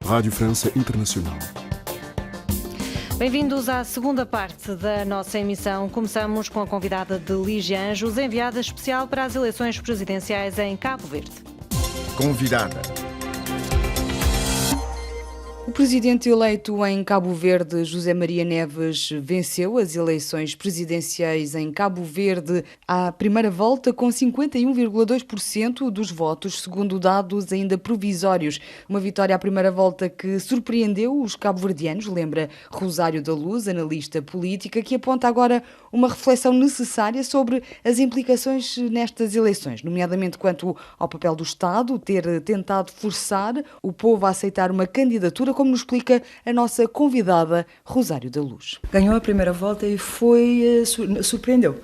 Rádio França Internacional. Bem-vindos à segunda parte da nossa emissão. Começamos com a convidada de Lígia Anjos, enviada especial para as eleições presidenciais em Cabo Verde. Convidada. O presidente eleito em Cabo Verde, José Maria Neves, venceu as eleições presidenciais em Cabo Verde à primeira volta com 51,2% dos votos, segundo dados ainda provisórios. Uma vitória à primeira volta que surpreendeu os cabo-verdianos, lembra Rosário da Luz, analista política, que aponta agora uma reflexão necessária sobre as implicações nestas eleições, nomeadamente quanto ao papel do Estado, ter tentado forçar o povo a aceitar uma candidatura, como nos explica a nossa convidada Rosário da Luz. Ganhou a primeira volta e surpreendeu.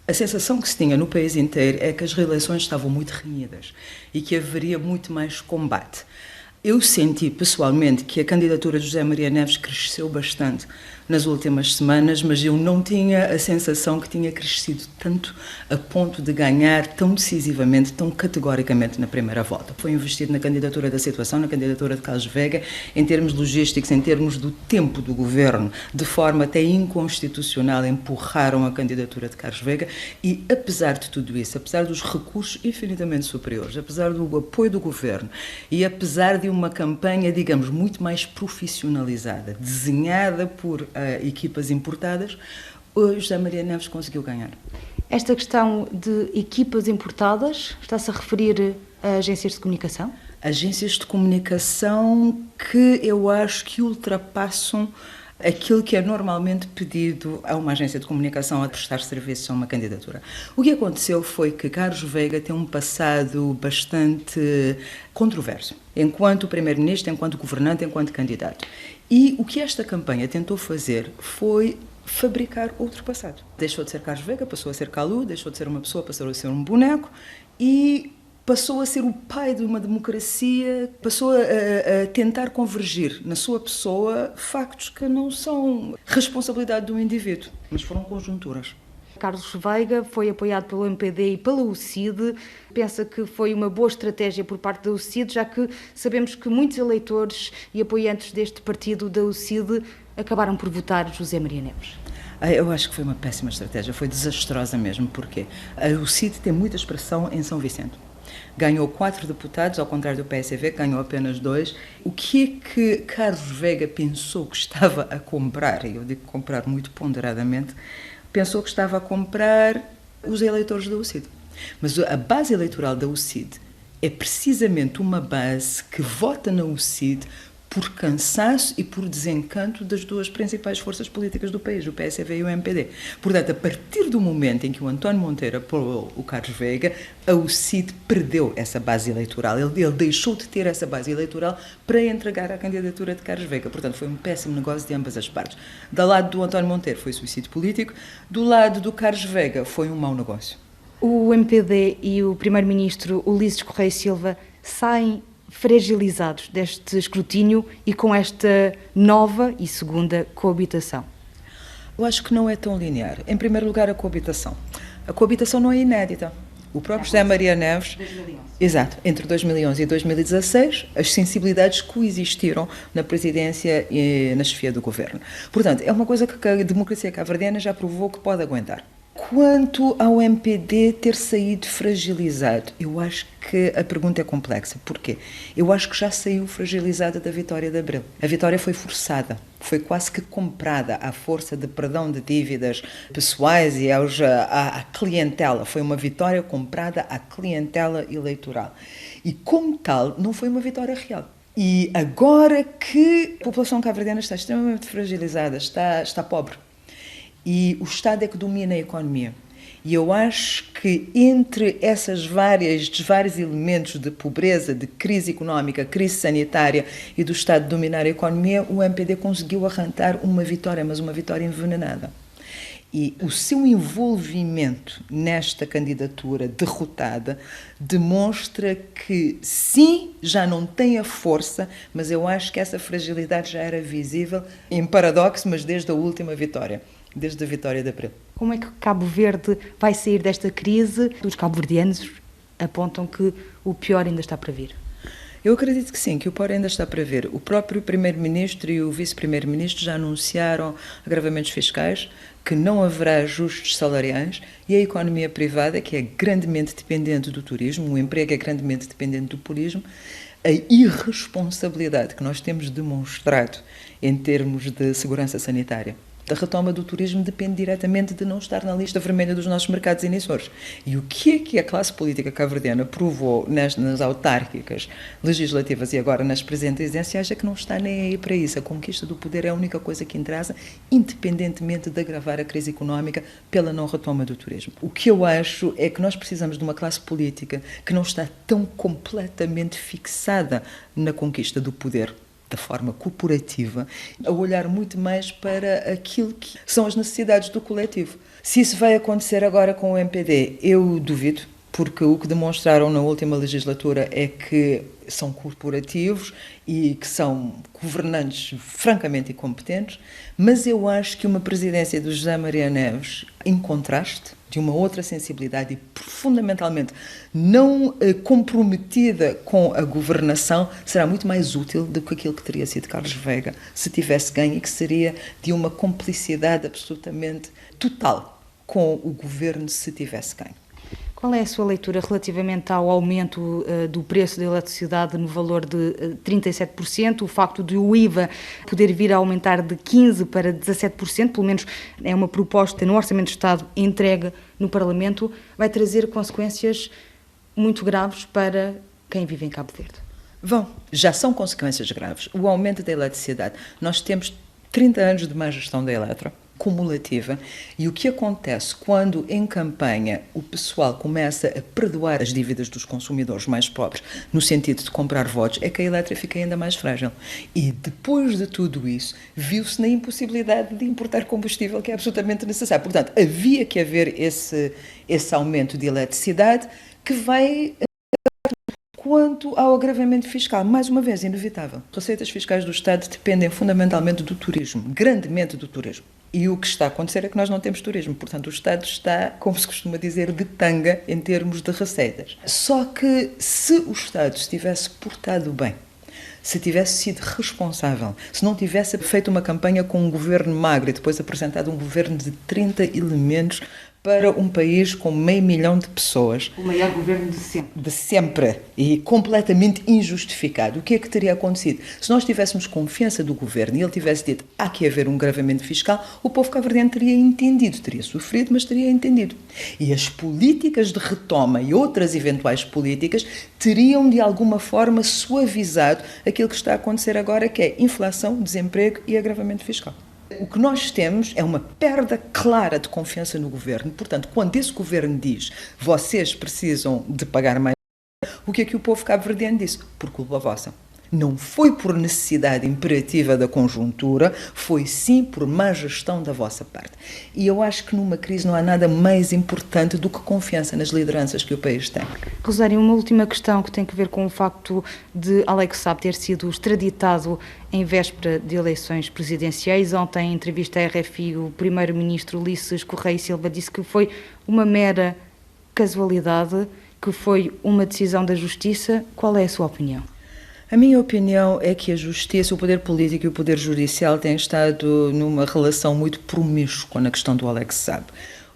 A sensação que se tinha no país inteiro é que as reeleições estavam muito renhidas e que haveria muito mais combate. Eu senti pessoalmente que a candidatura de José Maria Neves cresceu bastante nas últimas semanas, mas eu não tinha a sensação que tinha crescido tanto a ponto de ganhar tão decisivamente, tão categoricamente na primeira volta. Foi investido na candidatura da situação, na candidatura de Carlos Veiga, em termos logísticos, em termos do tempo do governo, de forma até inconstitucional, empurraram a candidatura de Carlos Veiga e, apesar de tudo isso, apesar dos recursos infinitamente superiores, apesar do apoio do governo e apesar de uma campanha, digamos, muito mais profissionalizada, desenhada por equipas importadas, o José Maria Neves conseguiu ganhar. Esta questão de equipas importadas, está-se a referir a agências de comunicação? Agências de comunicação que eu acho que ultrapassam aquilo que é normalmente pedido a uma agência de comunicação a prestar serviço a uma candidatura. O que aconteceu foi que Carlos Veiga tem um passado bastante controverso, enquanto primeiro-ministro, enquanto governante, enquanto candidato. E o que esta campanha tentou fazer foi fabricar outro passado. Deixou de ser Carlos Veiga, passou a ser Calu, deixou de ser uma pessoa, passou a ser um boneco e passou a ser o pai de uma democracia, passou a tentar convergir na sua pessoa factos que não são responsabilidade do indivíduo, mas foram conjunturas. Carlos Veiga foi apoiado pelo MPD e pela UCID. Pensa que foi uma boa estratégia por parte da UCID, já que sabemos que muitos eleitores e apoiantes deste partido da UCID acabaram por votar José Maria Neves. Eu acho que foi uma péssima estratégia, foi desastrosa mesmo, porque a UCID tem muita expressão em São Vicente. Ganhou 4 deputados, ao contrário do PSV, que ganhou apenas 2. O que é que Carlos Veiga pensou que estava a comprar? E eu digo comprar muito ponderadamente. Pensou que estava a comprar os eleitores da UCID. Mas a base eleitoral da UCID é precisamente uma base que vota na UCID por cansaço e por desencanto das duas principais forças políticas do país, o PSV e o MPD. Portanto, a partir do momento em que o António Monteiro apoiou o Carlos Veiga, a UCID perdeu essa base eleitoral. Ele deixou de ter essa base eleitoral para entregar a candidatura de Carlos Veiga. Portanto, foi um péssimo negócio de ambas as partes. Do lado do António Monteiro foi suicídio político, do lado do Carlos Veiga foi um mau negócio. O MPD e o primeiro-ministro Ulisses Correia Silva saem fragilizados deste escrutínio e com esta nova e segunda coabitação? Eu acho que não é tão linear. Em primeiro lugar, a coabitação. A coabitação não é inédita. O próprio José Maria Neves, 2011. Exato, entre 2011 e 2016, as sensibilidades coexistiram na presidência e na chefia do governo. Portanto, é uma coisa que a democracia cabo-verdiana já provou que pode aguentar. Quanto ao MPD ter saído fragilizado, eu acho que a pergunta é complexa. Porquê? Eu acho que já saiu fragilizada da vitória de Abril. A vitória foi forçada, foi quase que comprada à força de perdão de dívidas pessoais e à clientela. Foi uma vitória comprada à clientela eleitoral. E, como tal, não foi uma vitória real. E agora que a população cabo-verdiana está extremamente fragilizada, está pobre, e o Estado é que domina a economia. E eu acho que entre esses vários elementos de pobreza, de crise económica, crise sanitária e do Estado dominar a economia, o MPD conseguiu arrancar uma vitória, mas uma vitória envenenada. E o seu envolvimento nesta candidatura derrotada demonstra que, sim, já não tem a força, mas eu acho que essa fragilidade já era visível, em paradoxo, mas desde a última vitória. Desde a vitória de Abril. Como é que Cabo Verde vai sair desta crise? Os cabo-verdianos apontam que o pior ainda está para vir. Eu acredito que sim, que o POR ainda está para ver. O próprio Primeiro-Ministro e o Vice-Primeiro-Ministro já anunciaram agravamentos fiscais, que não haverá ajustes salariais e a economia privada, que é grandemente dependente do turismo, o emprego é grandemente dependente do turismo, a irresponsabilidade que nós temos demonstrado em termos de segurança sanitária. A retoma do turismo depende diretamente de não estar na lista vermelha dos nossos mercados emissores. E o que a classe política cabo-verdiana provou nas autárquicas, legislativas e agora nas presidenciais é que não está nem aí para isso. A conquista do poder é a única coisa que interessa, independentemente de agravar a crise económica pela não retoma do turismo. O que eu acho é que nós precisamos de uma classe política que não está tão completamente fixada na conquista do poder da forma corporativa, a olhar muito mais para aquilo que são as necessidades do coletivo. Se isso vai acontecer agora com o MPD, eu duvido, porque o que demonstraram na última legislatura é que são corporativos e que são governantes francamente incompetentes, mas eu acho que uma presidência do José Maria Neves, em contraste, de uma outra sensibilidade e fundamentalmente não comprometida com a governação, será muito mais útil do que aquilo que teria sido Carlos Veiga se tivesse ganho e que seria de uma complicidade absolutamente total com o governo se tivesse ganho. Qual é a sua leitura relativamente ao aumento do preço da eletricidade no valor de 37%, o facto de o IVA poder vir a aumentar de 15% para 17%, pelo menos é uma proposta no Orçamento de Estado entregue no Parlamento, vai trazer consequências muito graves para quem vive em Cabo Verde? Já são consequências graves. O aumento da eletricidade. Nós temos 30 anos de má gestão da Eletra, cumulativa, e o que acontece quando em campanha o pessoal começa a perdoar as dívidas dos consumidores mais pobres no sentido de comprar votos é que a Eletra fica ainda mais frágil. E depois de tudo isso, viu-se na impossibilidade de importar combustível que é absolutamente necessário. Portanto, havia que haver esse aumento de eletricidade que vai... Quanto ao agravamento fiscal, mais uma vez, inevitável. Receitas fiscais do Estado dependem fundamentalmente do turismo, grandemente do turismo. E o que está a acontecer é que nós não temos turismo, portanto o Estado está, como se costuma dizer, de tanga em termos de receitas. Só que se o Estado se tivesse portado bem, se tivesse sido responsável, se não tivesse feito uma campanha com um governo magro e depois apresentado um governo de 30 elementos para um país com 500 mil de pessoas. O maior governo de sempre. De sempre. E completamente injustificado. O que é que teria acontecido? Se nós tivéssemos confiança do governo e ele tivesse dito há que haver um agravamento fiscal, o povo cabo-verdiano teria entendido, teria sofrido, mas teria entendido. E as políticas de retoma e outras eventuais políticas teriam de alguma forma suavizado aquilo que está a acontecer agora, que é inflação, desemprego e agravamento fiscal. O que nós temos é uma perda clara de confiança no governo. Portanto, quando esse governo diz vocês precisam de pagar mais, o que é que o povo cabo-verdiano disse? Por culpa vossa. Não foi por necessidade imperativa da conjuntura, foi sim por má gestão da vossa parte. E eu acho que numa crise não há nada mais importante do que confiança nas lideranças que o país tem. Rosário, uma última questão que tem a ver com o facto de Alex Saab ter sido extraditado em véspera de eleições presidenciais. Ontem, em entrevista à RFI, o primeiro-ministro Ulisses Correia Silva disse que foi uma mera casualidade, que foi uma decisão da Justiça. Qual é a sua opinião? A minha opinião é que a justiça, o poder político e o poder judicial têm estado numa relação muito promíscua na questão do Alex Saab.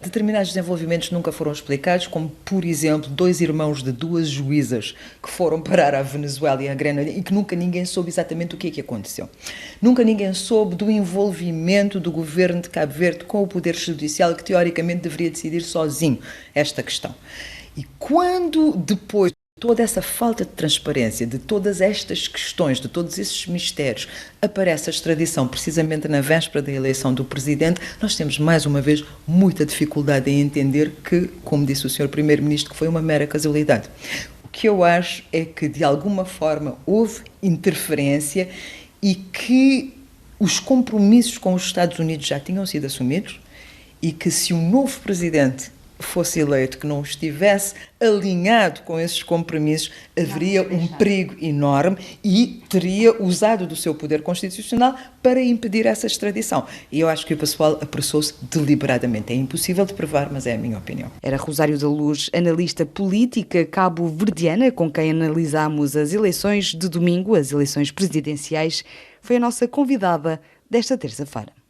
Determinados desenvolvimentos nunca foram explicados, como, por exemplo, 2 irmãos de 2 juízas que foram parar à Venezuela e à Grenada e que nunca ninguém soube exatamente o que é que aconteceu. Nunca ninguém soube do envolvimento do governo de Cabo Verde com o poder judicial, que teoricamente deveria decidir sozinho esta questão. E quando depois toda essa falta de transparência, de todas estas questões, de todos esses mistérios, aparece a extradição precisamente na véspera da eleição do presidente, nós temos mais uma vez muita dificuldade em entender que, como disse o Sr. Primeiro-Ministro, que foi uma mera casualidade. O que eu acho é que, de alguma forma, houve interferência e que os compromissos com os Estados Unidos já tinham sido assumidos e que, se um novo presidente fosse eleito, que não estivesse alinhado com esses compromissos, haveria um perigo enorme e teria usado do seu poder constitucional para impedir essa extradição. E eu acho que o pessoal apressou-se deliberadamente. É impossível de provar, mas é a minha opinião. Era Rosário da Luz, analista política cabo-verdiana, com quem analisámos as eleições de domingo, as eleições presidenciais. Foi a nossa convidada desta terça-feira.